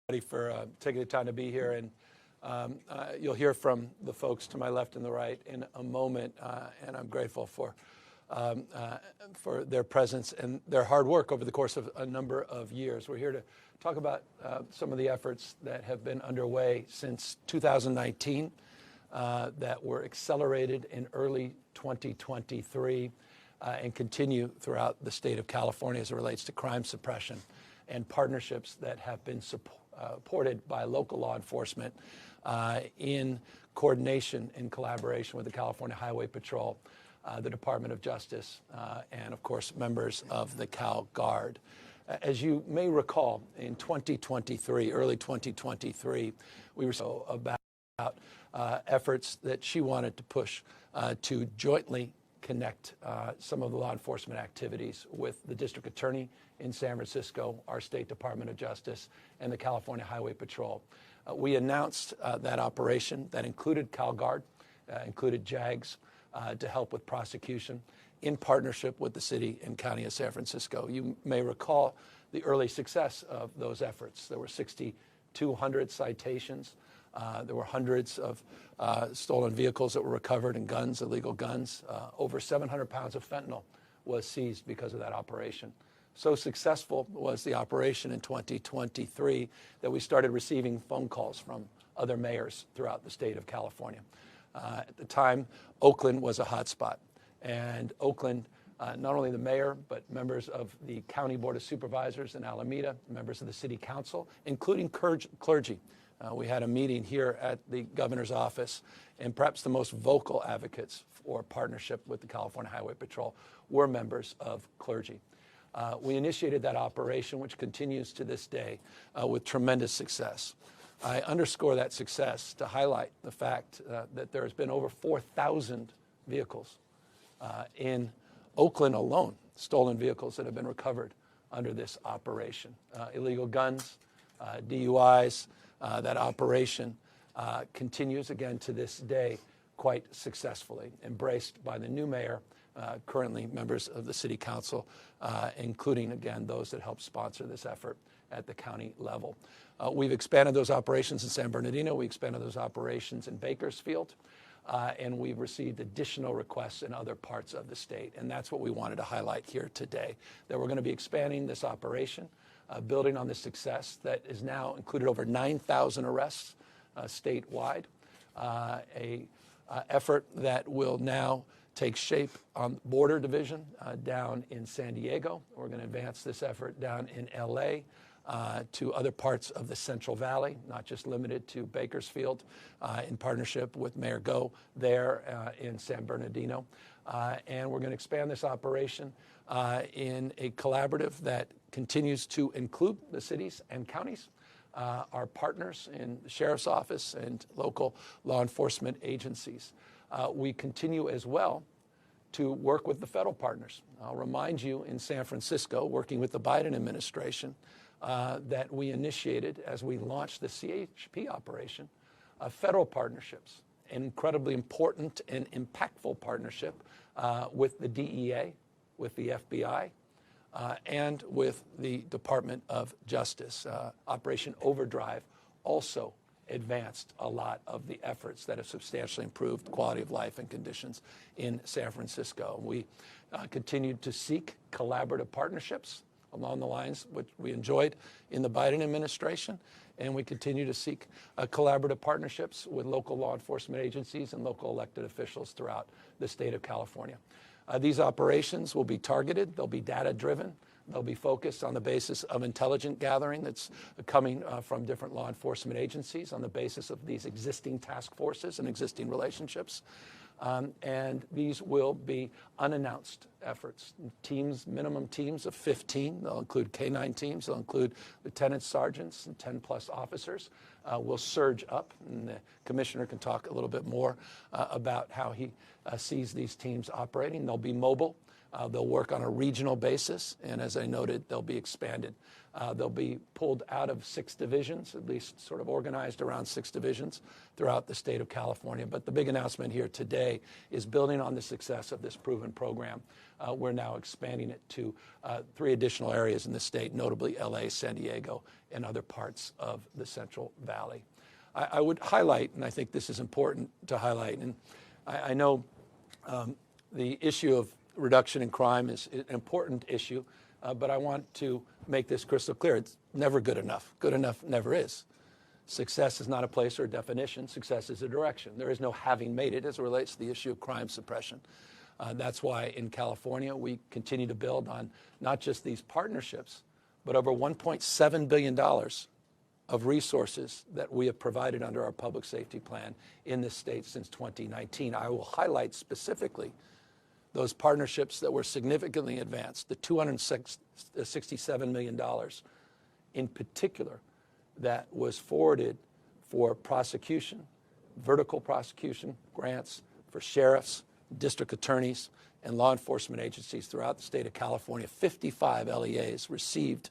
For taking the time to be here, and you'll hear from the folks to my left and the right in a moment, and I'm grateful for their presence and their hard work over the course of a number of years. We're here to talk about some of the efforts that have been underway since 2019 that were accelerated in early 2023 and continue throughout the state of California as it relates to crime suppression and partnerships that have been supported by local law enforcement in coordination and collaboration with the California Highway Patrol, the Department of Justice, and of course members of the Cal Guard. As you may recall, in 2023, early 2023, we were about efforts that she wanted to push to jointly connect some of the law enforcement activities with the district attorney in San Francisco, our State Department of Justice, and the California Highway Patrol. We announced that operation that included Cal Guard, included JAGs to help with prosecution in partnership with the city and county of San Francisco. You may recall the early success of those efforts. There were 6,200 citations. There were hundreds of stolen vehicles that were recovered and guns, illegal guns. Over 700 pounds of fentanyl was seized because of that operation. So successful was the operation in 2023 that we started receiving phone calls from other mayors throughout the state of California. At the time, Oakland was a hotspot. And Oakland, not only the mayor, but members of the County Board of Supervisors in Alameda, members of the city council, including clergy. We had a meeting here at the governor's office, and perhaps the most vocal advocates for partnership with the California Highway Patrol were members of clergy. We initiated that operation, which continues to this day with tremendous success. I underscore that success to highlight the fact that there has been over 4,000 vehicles in Oakland alone, stolen vehicles that have been recovered under this operation. Illegal guns, DUIs, that operation continues again to this day quite successfully, embraced by the new mayor, currently members of the city council, including, again, those that help sponsor this effort at the county level. We've expanded those operations in San Bernardino. We expanded those operations in Bakersfield. And we've received additional requests in other parts of the state. And that's what we wanted to highlight here today, that we're going to be expanding this operation, building on the success that is now included over 9,000 arrests statewide, a effort that will now take shape on border division down in San Diego. We're going to advance this effort down in LA to other parts of the Central Valley, not just limited to Bakersfield, in partnership with Mayor Go there in San Bernardino. And we're going to expand this operation in a collaborative that continues to include the cities and counties, our partners in the sheriff's office and local law enforcement agencies. We continue as well to work with the federal partners. I'll remind you, in San Francisco, working with the Biden administration, that we initiated as we launched the CHP operation, federal partnerships, an incredibly important and impactful partnership with the DEA, with the FBI, and with the Department of Justice. Operation Overdrive also advanced a lot of the efforts that have substantially improved quality of life and conditions in San Francisco. We continued to seek collaborative partnerships along the lines which we enjoyed in the Biden administration, and we continue to seek collaborative partnerships with local law enforcement agencies and local elected officials throughout the state of California. These operations will be targeted, they'll be data-driven, they'll be focused on the basis of intelligence gathering that's coming from different law enforcement agencies on the basis of these existing task forces and existing relationships. And these will be unannounced efforts. Teams, minimum teams of 15. They'll include K-9 teams. They'll include lieutenants, sergeants, and 10-plus officers. Will surge up, and the commissioner can talk a little bit more about how he sees these teams operating. They'll be mobile. They'll work on a regional basis, and as I noted, they'll be expanded. They'll be pulled out of 6 divisions, at least sort of organized around 6 divisions throughout the state of California. But the big announcement here today is building on the success of this proven program. We're now expanding it to 3 additional areas in the state, notably LA, San Diego, and other parts of the Central Valley. I would highlight, and I think this is important to highlight, and I know the issue of reduction in crime is an important issue, but I want to make this crystal clear. It's never good enough. Good enough never is. Success is not a place or a definition. Success is a direction. There is no having made it as it relates to the issue of crime suppression. That's why in California we continue to build on not just these partnerships, but over $1.7 billion of resources that we have provided under our public safety plan in this state since 2019. I will highlight specifically those partnerships that were significantly advanced, the $267 million in particular that was forwarded for prosecution, vertical prosecution grants for sheriffs, district attorneys, and law enforcement agencies throughout the state of California. 55 LEAs received,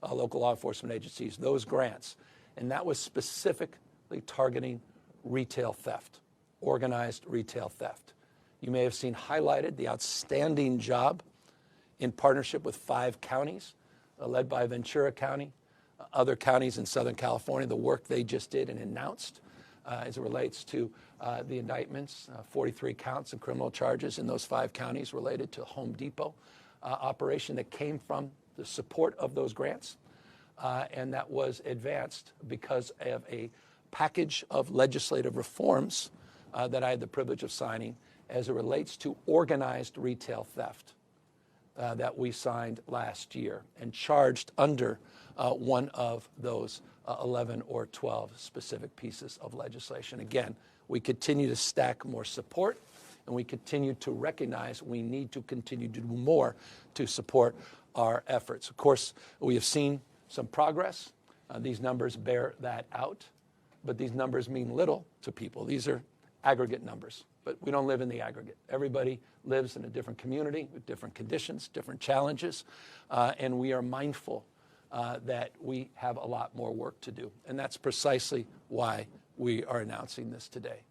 local law enforcement agencies, those grants. And that was specifically targeting retail theft, organized retail theft. You may have seen highlighted the outstanding job in partnership with 5 counties, led by Ventura County, other counties in Southern California, the work they just did and announced as it relates to the indictments, 43 counts and criminal charges in those 5 counties related to Home Depot operation that came from the support of those grants. And that was advanced because of a package of legislative reforms that I had the privilege of signing as it relates to organized retail theft that we signed last year and charged under one of those 11 or 12 specific pieces of legislation. Again, we continue to stack more support, and we continue to recognize we need to continue to do more to support our efforts. Of course, we have seen some progress. These numbers bear that out, but these numbers mean little to people. These are aggregate numbers, but we don't live in the aggregate. Everybody lives in a different community with different conditions, different challenges, and we are mindful that we have a lot more work to do. And that's precisely why we are announcing this today.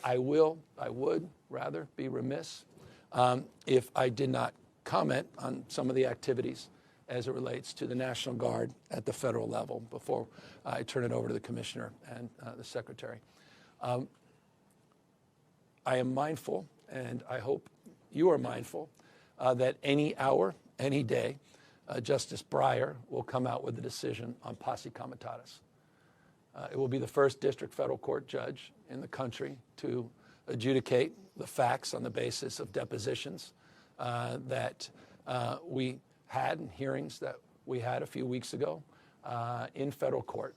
I would rather be remiss if I did not comment on some of the activities as it relates to the National Guard at the federal level before I turn it over to the Commissioner and the Secretary. I am mindful, and I hope you are mindful, that any hour, any day, Justice Breyer will come out with a decision on posse comitatus. It will be the first district federal court judge in the country to adjudicate the facts on the basis of depositions that we had in hearings that we had a few weeks ago in federal court,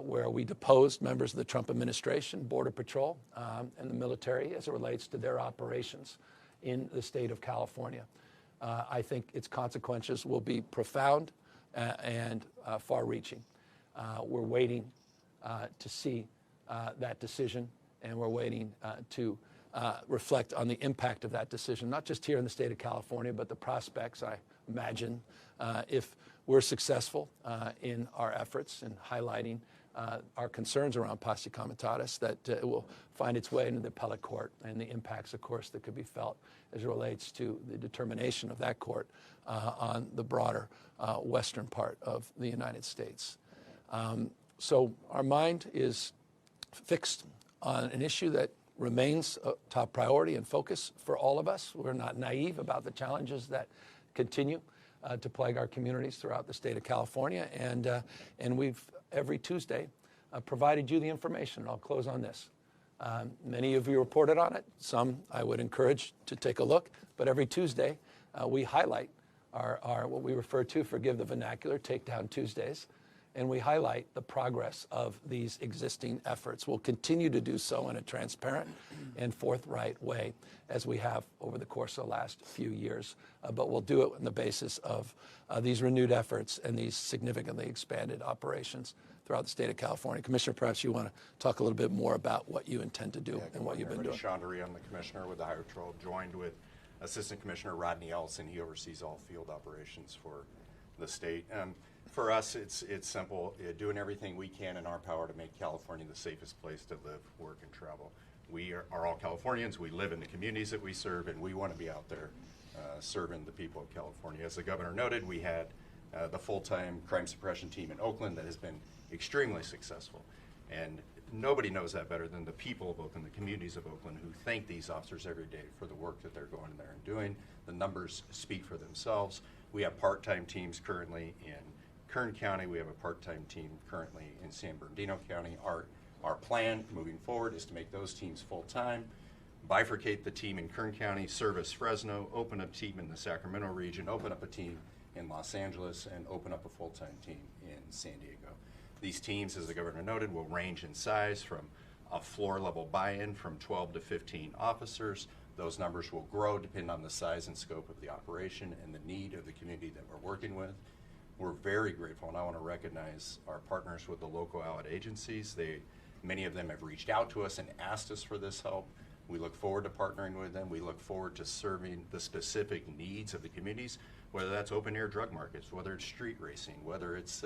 where we deposed members of the Trump administration, Border Patrol, and the military as it relates to their operations in the state of California. I think its consequences will be profound and far-reaching. We're waiting to see that decision, and we're waiting to reflect on the impact of that decision, not just here in the state of California, but the prospects, I imagine, if we're successful in our efforts in highlighting our concerns around posse comitatus, that it will find its way into the appellate court, and the impacts, of course, that could be felt as it relates to the determination of that court on the broader western part of the United States. So our mind is fixed on an issue that remains a top priority and focus for all of us. We're not naive about the challenges that continue to plague our communities throughout the state of California, and we've every Tuesday provided you the information. I'll close on this. Many of you reported on it. Some I would encourage to take a look, but every Tuesday we highlight our what we refer to, forgive the vernacular, Takedown Tuesdays, and we highlight the progress of these existing efforts. We'll continue to do so in a transparent and forthright way as we have over the course of the last few years, but we'll do it on the basis of these renewed efforts and these significantly expanded operations throughout the state of California. Commissioner, perhaps you want to talk a little bit more about what you intend to do and what you've been doing. Chandri, I'm the commissioner with the Higher Patrol, joined with Assistant Commissioner Rodney Ellison. He oversees all field operations for the state. For us, it's simple, doing everything we can in our power to make California the safest place to live, work, and travel. We are all Californians. We live in the communities that we serve, and we want to be out there serving the people of California. As the governor noted, we had the full-time crime suppression team in Oakland that has been extremely successful. And nobody knows that better than the people of Oakland, the communities of Oakland, who thank these officers every day for the work that they're going in there and doing. The numbers speak for themselves. We have part-time teams currently in Kern County. We have a part-time team currently in San Bernardino County. Our plan moving forward is to make those teams full-time, bifurcate the team in Kern County, service Fresno, open a team in the Sacramento region, open up a team in Los Angeles, and open up a full-time team in San Diego. These teams, as the governor noted, will range in size from a floor-level buy-in from 12 to 15 officers. Those numbers will grow depending on the size and scope of the operation and the need of the community that we're working with. We're very grateful, and I want to recognize our partners with the local allied agencies. Many of them have reached out to us and asked us for this help. We look forward to partnering with them. We look forward to serving the specific needs of the communities, whether that's open-air drug markets, whether it's street racing, whether it's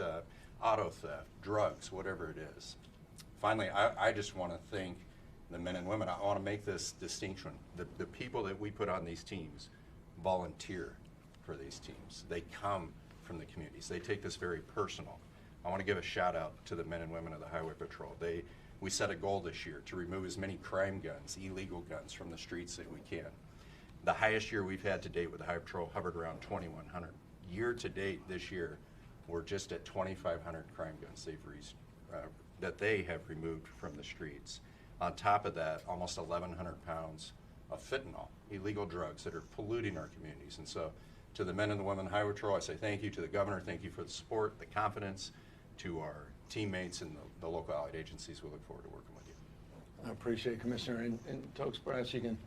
auto theft, drugs, whatever it is. Finally, I just want to thank the men and women. I want to make this distinction. The people that we put on these teams volunteer for these teams. They come from the communities. They take this very personal. I want to give a shout out to the men and women of the Highway Patrol. We set a goal this year to remove as many crime guns, illegal guns from the streets that we can. The highest year we've had to date with the Highway Patrol hovered around 2,100. Year to date this year, we're just at 2,500 crime guns that they have removed from the streets. On top of that, almost 1,100 pounds of fentanyl, illegal drugs that are polluting our communities. And so to the men and the women of the Highway Patrol, I say thank you. To the governor, thank you for the support, the confidence. To our teammates and the local allied agencies, we look forward to working with you. I appreciate it, Commissioner. And Tokes, perhaps you can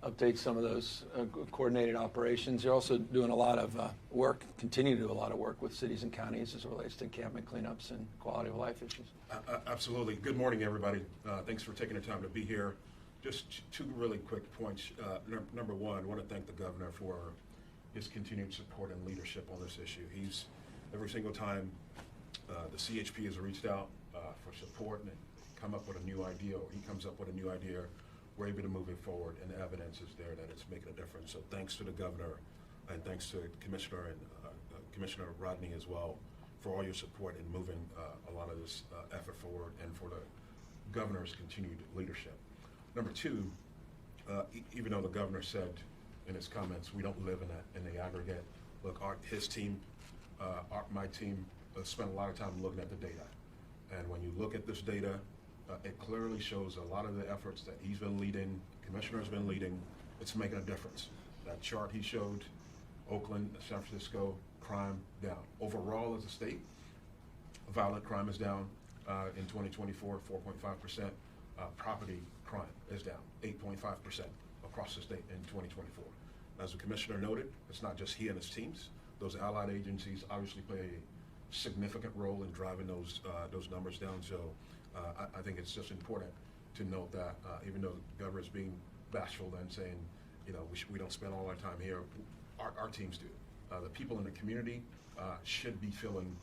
update some of those coordinated operations. You're also doing a lot of work, continue to do a lot of work with cities and counties as it relates to encampment cleanups and quality of life issues. Absolutely. Good morning, everybody. Thanks for taking the time to be here. Just two really quick points. Number one, I want to thank the governor for his continued support and leadership on this issue. He's, every single time the CHP has reached out for support and come up with a new idea, or he comes up with a new idea, we're able to move it forward, and the evidence is there that it's making a difference. So thanks to the governor, and thanks to Commissioner and Commissioner Rodney as well for all your support in moving a lot of this effort forward, and for the governor's continued leadership. Number two, even though the governor said in his comments we don't live in the aggregate, look, his team, my team, spent a lot of time looking at the data. And when you look at this data, it clearly shows a lot of the efforts that he's been leading, the commissioner's been leading, it's making a difference. That chart he showed, Oakland, San Francisco, crime down. Overall as a state, violent crime is down in 2024, 4.5%. Property crime is down 8.5% across the state in 2024. As the commissioner noted, it's not just he and his teams. Those allied agencies obviously play a significant role in driving those numbers down. So I think it's just important to note that even though the governor is being bashful and saying, you know, we don't spend all our time here, our teams do. The people in the community should be feeling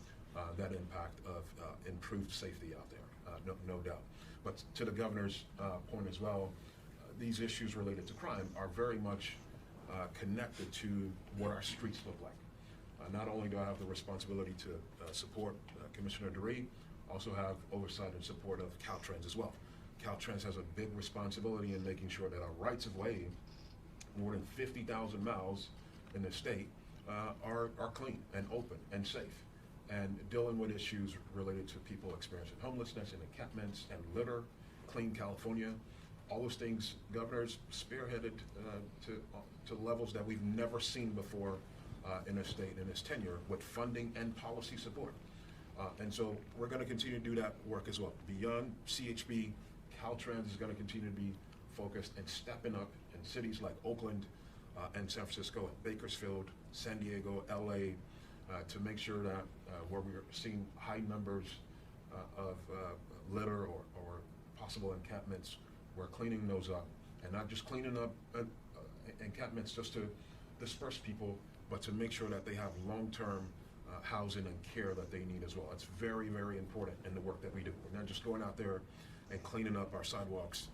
that impact of improved safety out there, no doubt. But to the governor's point as well, these issues related to crime are very much connected to what our streets look like. Not only do I have the responsibility to support Commissioner DeRee, also have oversight and support of Caltrans as well. Caltrans has a big responsibility in making sure that our rights of way, more than 50,000 miles in the state, are clean and open and safe, and dealing with issues related to people experiencing homelessness and encampments and litter, Clean California, all those things governors spearheaded to levels that we've never seen before in a state in his tenure, with funding and policy support. And so we're going to continue to do that work as well. Beyond CHP, Caltrans is going to continue to be focused and stepping up in cities like Oakland and San Francisco, and Bakersfield, San Diego, LA, to make sure that where we're seeing high numbers of litter or possible encampments, we're cleaning those up. And not just cleaning up encampments just to disperse people, but to make sure that they have long-term housing and care that they need as well. It's very, very important in the work that we do. We're not just going out there and cleaning up our sidewalks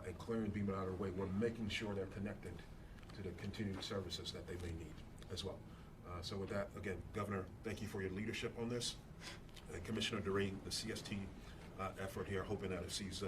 and clearing people out of the way. We're making sure they're connected to the continued services that they may need as well. So with that, again, Governor, thank you for your leadership on this. And Commissioner DeRee, the CST effort here, hoping that it sees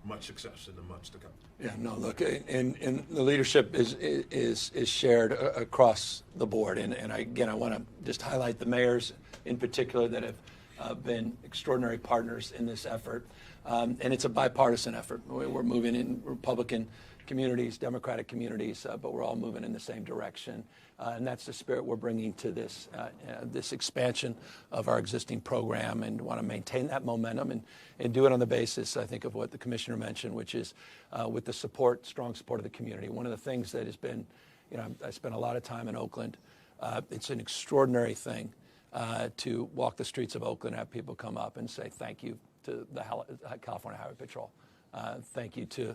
much success in the months to come. Yeah, no, look, and the leadership is shared across the board. And again, I want to just highlight the mayors in particular that have been extraordinary partners in this effort. And it's a bipartisan effort. We're moving in Republican communities, Democratic communities, but we're all moving in the same direction. And that's the spirit we're bringing to this expansion of our existing program, and want to maintain that momentum and do it on the basis, I think, of what the commissioner mentioned, which is with the strong support of the community. One of the things that has been, I spent a lot of time in Oakland. It's an extraordinary thing to walk the streets of Oakland and have people come up and say thank you to the California Highway Patrol. Thank you to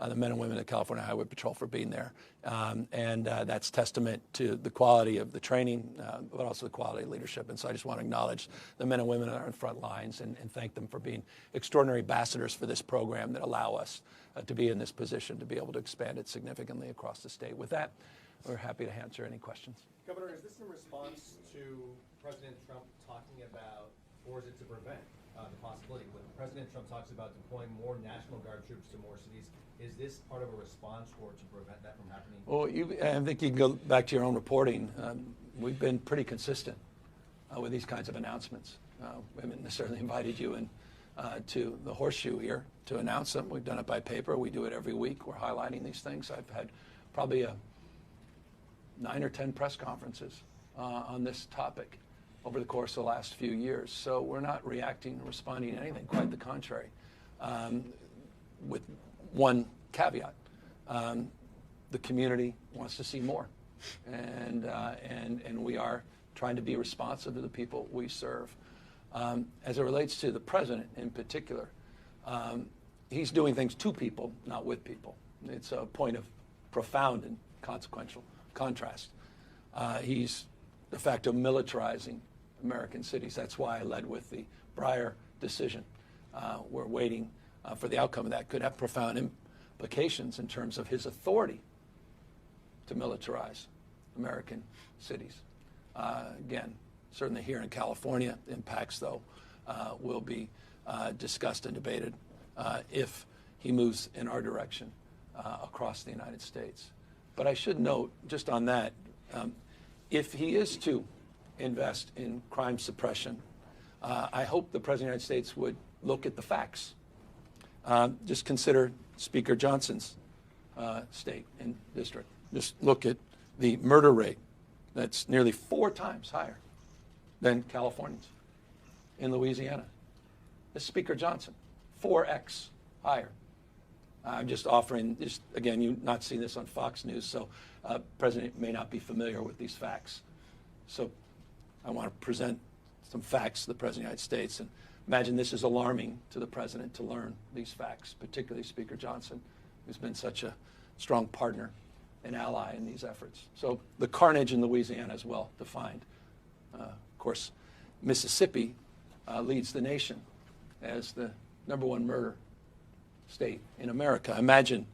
the men and women of the California Highway Patrol for being there. And that's testament to the quality of the training, but also the quality of leadership. And so I just want to acknowledge the men and women that are in front lines and thank them for being extraordinary ambassadors for this program that allow us to be in this position to be able to expand it significantly across the state. With that, we're happy to answer any questions. Governor, is this in response to President Trump talking about, or is it to prevent the possibility? When President Trump talks about deploying more National Guard troops to more cities, is this part of a response or to prevent that from happening? Well, I think you can go back to your own reporting. We've been pretty consistent with these kinds of announcements. We haven't necessarily invited you in to the horseshoe here to announce them. We've done it by paper. We do it every week. We're highlighting these things. I've had probably 9 or 10 press conferences on this topic over the course of the last few years. So we're not reacting or responding to anything, quite the contrary, with one caveat. The community wants to see more, and we are trying to be responsive to the people we serve. As it relates to the president in particular, he's doing things to people, not with people. It's a point of profound and consequential contrast. He's de facto militarizing American cities. That's why I led with the Breyer decision. We're waiting for the outcome of that. Could have profound implications in terms of his authority to militarize American cities. Again, certainly here in California, impacts, though, will be discussed and debated if he moves in our direction across the United States. But I should note, just on that, if he is to invest in crime suppression, I hope the President of the United States would look at the facts. Just consider Speaker Johnson's state and district. Just look at the murder rate. That's nearly 4 times higher than California's. In Louisiana, this is Speaker Johnson, 4x higher. I'm just offering, again, you've not seen this on Fox News, so President may not be familiar with these facts. So I want to present some facts to the President of the United States. And imagine this is alarming to the President to learn these facts, particularly Speaker Johnson, who's been such a strong partner and ally in these efforts. So the carnage in Louisiana is well defined. Of course, Mississippi leads the nation as the #1 murder state in America. Imagine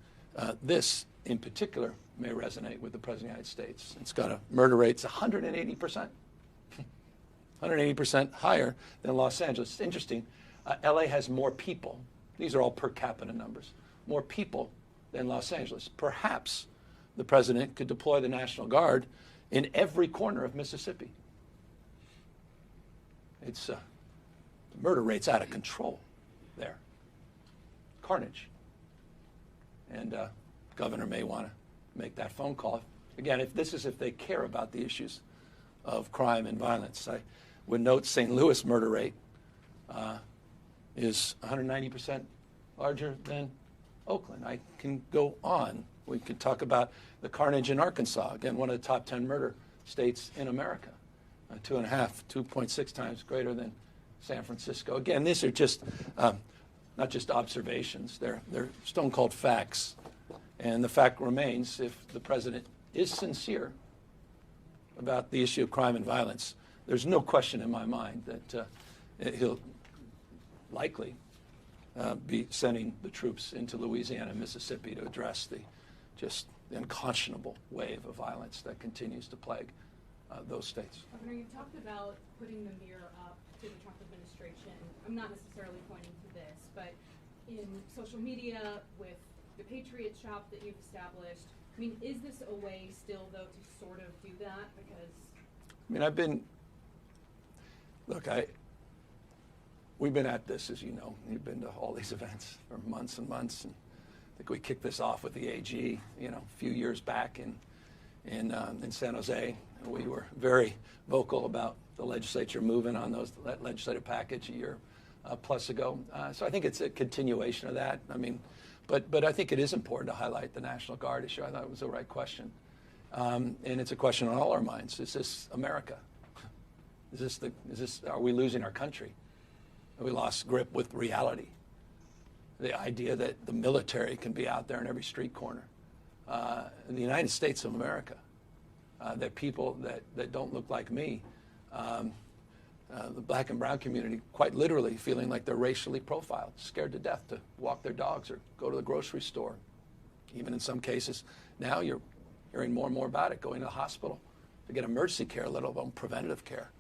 this in particular may resonate with the President of the United States. It's got a murder rate, it's 180%. 180% higher than Los Angeles. It's interesting. LA has more people. These are all per capita numbers. More people than Los Angeles. Perhaps the president could deploy the National Guard in every corner of Mississippi. It's the murder rate's out of control there. Carnage. And governor may want to make that phone call. Again, if they care about the issues of crime and violence. I would note St. Louis murder rate is 190% larger than Oakland. I can go on. We could talk about the carnage in Arkansas, again, one of the top 10 murder states in America, 2.6 times greater than San Francisco. Again, these are just not just observations. They're stone-cold facts. And the fact remains, if the president is sincere about the issue of crime and violence, there's no question in my mind that he'll likely be sending the troops into Louisiana and Mississippi to address the just unconscionable wave of violence that continues to plague those states. Governor, you talked about putting the mirror up to the Trump administration. I'm not necessarily pointing to this, but in social media with the Patriot Shop that you've established, I mean, is this a way still, though, to sort of do that? Because we've been at this, as you know. We've been to all these events for months and months, and I think we kicked this off with the AG, a few years back in San Jose. We were very vocal about the legislature moving on that legislative package a year plus ago. So I think it's a continuation of that. But I think it is important to highlight the National Guard issue. I thought it was the right question. And it's a question on all our minds. Is this America? Are we losing our country? Have we lost grip with reality? The idea that the military can be out there in every street corner. In the United States of America, that people that don't look like me, the black and brown community, quite literally feeling like they're racially profiled, scared to death to walk their dogs or go to the grocery store. Even in some cases, now you're hearing more and more about it, going to the hospital to get emergency care, let alone preventative care.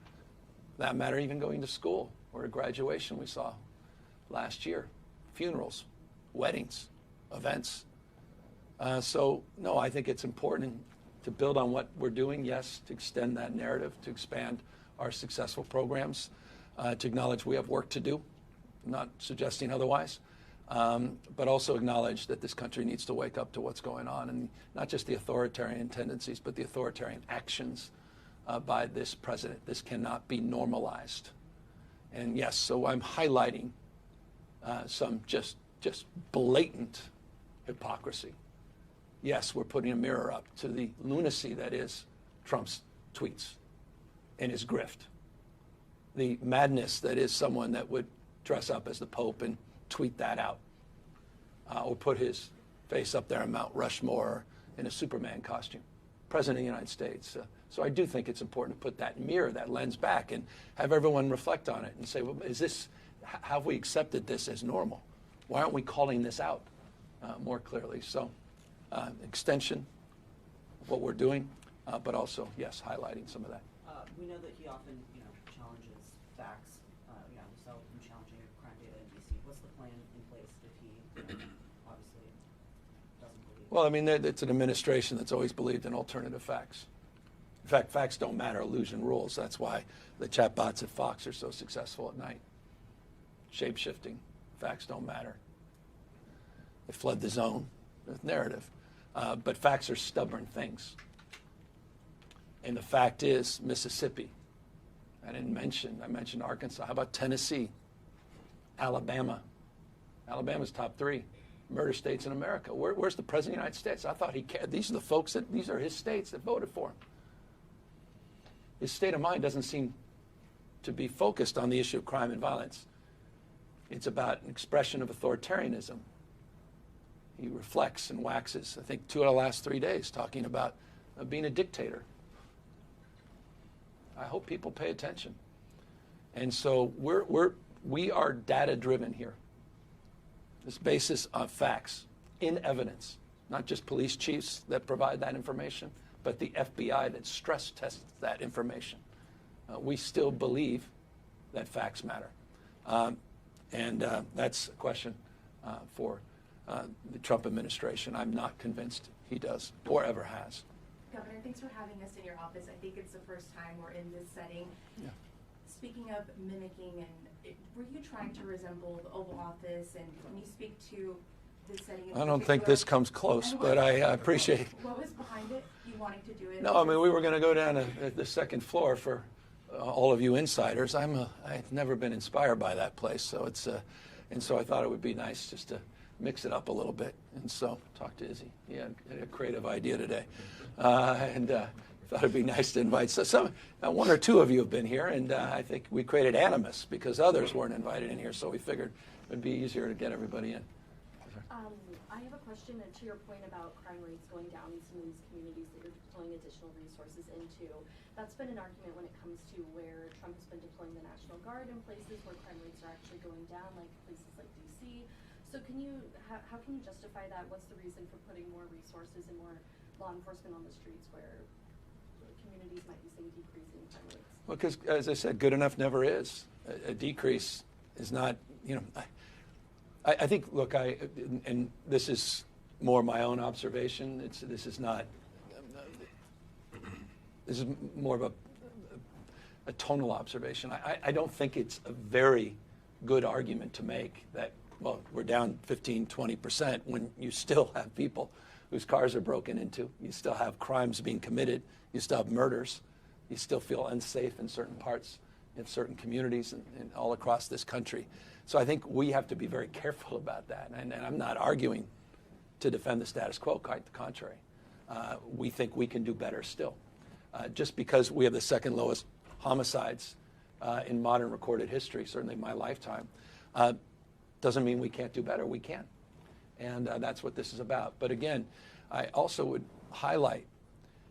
For that matter, even going to school or to graduation we saw last year, funerals, weddings, events. So, no, I think it's important to build on what we're doing, yes, to extend that narrative, to expand our successful programs, to acknowledge we have work to do, not suggesting otherwise, but also acknowledge that this country needs to wake up to what's going on, and not just the authoritarian tendencies, but the authoritarian actions by this president. This cannot be normalized. And yes, so I'm highlighting some just blatant hypocrisy. Yes, we're putting a mirror up to the lunacy that is Trump's tweets and his grift. The madness that is someone that would dress up as the Pope and tweet that out, or put his face up there on Mount Rushmore in a Superman costume. President of the United States. So I do think it's important to put that mirror, that lens back, and have everyone reflect on it and say, well, have we accepted this as normal? Why aren't we calling this out more clearly? So extension of what we're doing, but also, yes, highlighting some of that. We know that he often, challenges facts. We saw him challenging crime data in D.C. What's the plan in place if he obviously doesn't believe? Well, it's an administration that's always believed in alternative facts. In fact, facts don't matter, illusion rules. That's why the chatbots at Fox are so successful at night. Shape-shifting, facts don't matter. They flood the zone with narrative. But facts are stubborn things. And the fact is, Mississippi, I mentioned Arkansas. How about Tennessee? Alabama. Alabama's top 3 murder states in America. Where's the President of the United States? I thought he cared. These are his states that voted for him. His state of mind doesn't seem to be focused on the issue of crime and violence. It's about an expression of authoritarianism. He reflects and waxes, I think, 2 of the last 3 days, talking about being a dictator. I hope people pay attention. And so we are data-driven here. This basis of facts, in evidence, not just police chiefs that provide that information, but the FBI that stress tests that information. We still believe that facts matter. And that's a question for the Trump administration. I'm not convinced he does or ever has. Governor, thanks for having us in your office. I think it's the first time we're in this setting. Yeah. Speaking of mimicking, were you trying to resemble the Oval Office? And can you speak to this setting in I don't think this comes close, but I appreciate it. What was behind it, you wanting to do it? No, we were going to go down to the second floor for all of you insiders. I've never been inspired by that place, so and so I thought it would be nice just to mix it up a little bit. And so talk to Izzy. He had a creative idea today, and thought it'd be nice to invite some. 1 or 2 of you have been here, and I think we created animus because others weren't invited in here. So we figured it would be easier to get everybody in. I have a question to your point about crime rates going down in some of these communities that you're deploying additional resources into. That's been an argument when it comes to where Trump has been deploying the National Guard in places where crime rates are actually going down, like places like DC. So how can you justify that? What's the reason for putting more resources and more law enforcement on the streets where communities might be seeing decreasing crime rates? Well, because, as I said, good enough never is. A decrease is not, I think, look, and this is more my own observation. This is more of a tonal observation. I don't think it's a very good argument to make that, well, we're down 15, 20% when you still have people whose cars are broken into. You still have crimes being committed. You still have murders. You still feel unsafe in certain parts, in certain communities, and all across this country. So I think we have to be very careful about that. And I'm not arguing to defend the status quo, quite the contrary. We think we can do better still. Just because we have the second lowest homicides in modern recorded history, certainly my lifetime, doesn't mean we can't do better. We can. And that's what this is about. But again, I also would highlight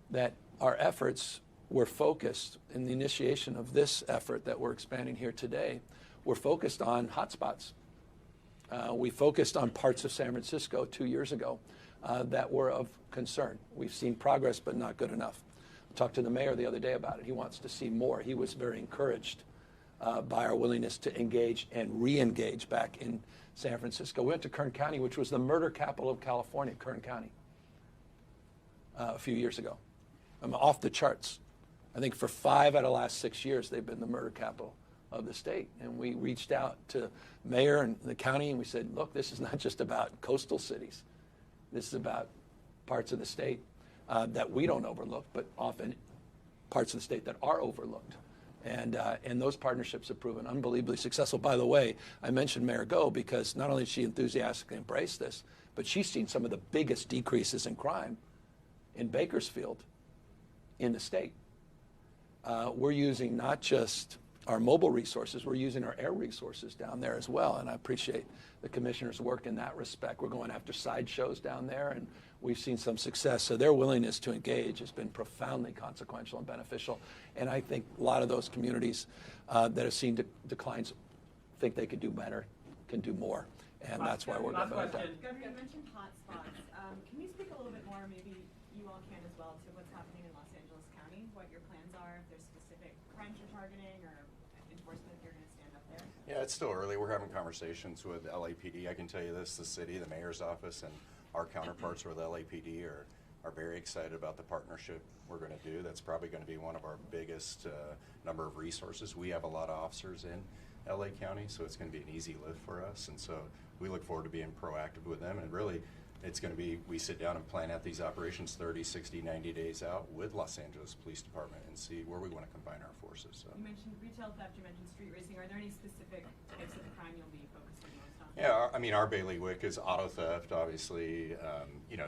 that our efforts were focused in the initiation of this effort that we're expanding here today. We're focused on hotspots. We focused on parts of San Francisco 2 years ago that were of concern. We've seen progress, but not good enough. I talked to the mayor the other day about it. He wants to see more. He was very encouraged by our willingness to engage and re-engage back in San Francisco. We went to Kern County, which was the murder capital of California, Kern County, a few years ago. I'm off the charts. I think for 5 out of the last 6 years, they've been the murder capital of the state. And we reached out to mayor and the county, and we said, look, this is not just about coastal cities. This is about parts of the state that we don't overlook, but often parts of the state that are overlooked. And those partnerships have proven unbelievably successful. By the way, I mentioned Mayor Go because not only did she enthusiastically embrace this, but she's seen some of the biggest decreases in crime in Bakersfield in the state. We're using not just our mobile resources, we're using our air resources down there as well, and I appreciate the commissioner's work in that respect. We're going after sideshows down there, and we've seen some success. So their willingness to engage has been profoundly consequential and beneficial, and I think a lot of those communities that have seen declines think they could do better, can do more, and that's why we're going about that. Governor, you mentioned hotspots. Can you speak a little bit more, maybe you all can as well, to what's happening in Los Angeles County, what your plans are, if there's specific crimes you're targeting or enforcement you're going to stand up there? Yeah, it's still early. We're having conversations with LAPD. I can tell you this, the city, the mayor's office, and our counterparts with LAPD are very excited about the partnership we're going to do. That's probably going to be one of our biggest number of resources. We have a lot of officers in LA County, so it's going to be an easy lift for us. And so we look forward to being proactive with them. And really, it's going to be, we sit down and plan out these operations 30, 60, 90 days out with Los Angeles Police Department and see where we want to combine our forces. So. You mentioned retail theft, you mentioned street racing. Are there any specific types of crime you'll be focusing most on? Yeah, I mean, our bailiwick is auto theft, obviously,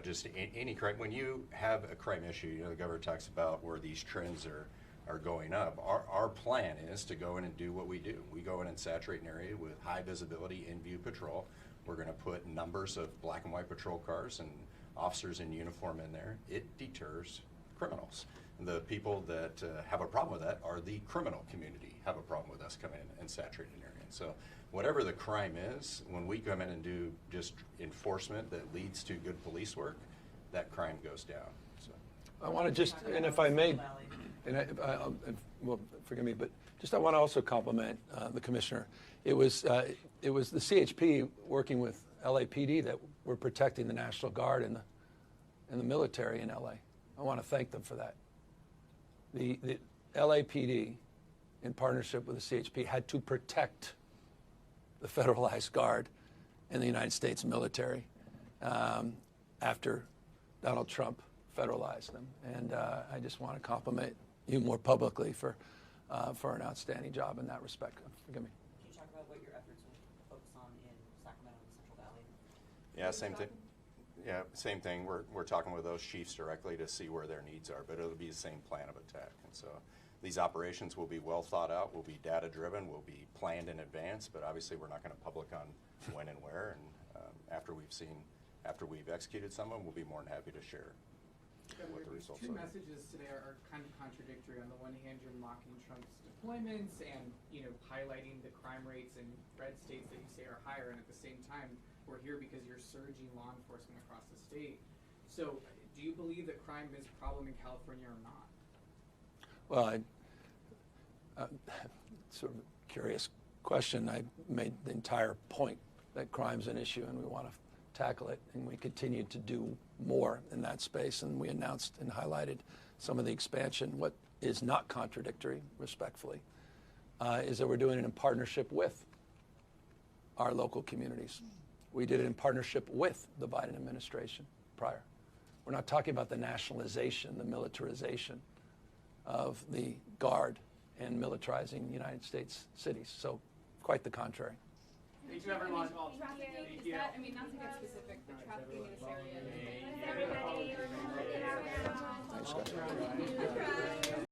just any crime. When you have a crime issue, the governor talks about where these trends are going up. Our plan is to go in and do what we do. We go in and saturate an area with high visibility in-view patrol. We're going to put numbers of black and white patrol cars and officers in uniform in there. It deters criminals. The people that have a problem with that are the criminal community, have a problem with us coming in and saturating an area. So whatever the crime is, when we come in and do just enforcement that leads to good police work, that crime goes down. So I want to just, and if I may, well, forgive me, but just I want to also compliment the commissioner. It was the CHP working with LAPD that were protecting the National Guard and the military in LA. I want to thank them for that. The LAPD, in partnership with the CHP, had to protect the federalized guard and the United States military after Donald Trump federalized them. And I just want to compliment you more publicly for an outstanding job in that respect. Forgive me. Can you talk about what your efforts will focus on in Sacramento and the Central Valley? yeah, same thing. Yeah, same thing. We're talking with those chiefs directly to see where their needs are, but it'll be the same plan of attack. And so these operations will be well thought out, will be data driven, will be planned in advance, but obviously we're not going to public on when and where. And after we've executed some of them, we'll be more than happy to share what the results Two are. messages today are kind of contradictory. On the one hand, you're mocking Trump's deployments and, you know, highlighting the crime rates in red states that you say are higher, and at the same time, we're here because you're surging law enforcement across the state. So, do you believe that crime is a problem in California or not? Well, sort of a curious question. I made the entire point that crime's an issue and we want to tackle it, and we continue to do more in that space, and we announced and highlighted some of the expansion. What is not contradictory, respectfully, is that we're doing it in partnership with our local communities. We did it in partnership with the Biden administration prior. We're not talking about the nationalization, the militarization of the Guard and militarizing United States cities. So quite the contrary. Thank you, everyone. Trafficking, is that, I mean, not to get specific, but trafficking in this area. Thanks, guys.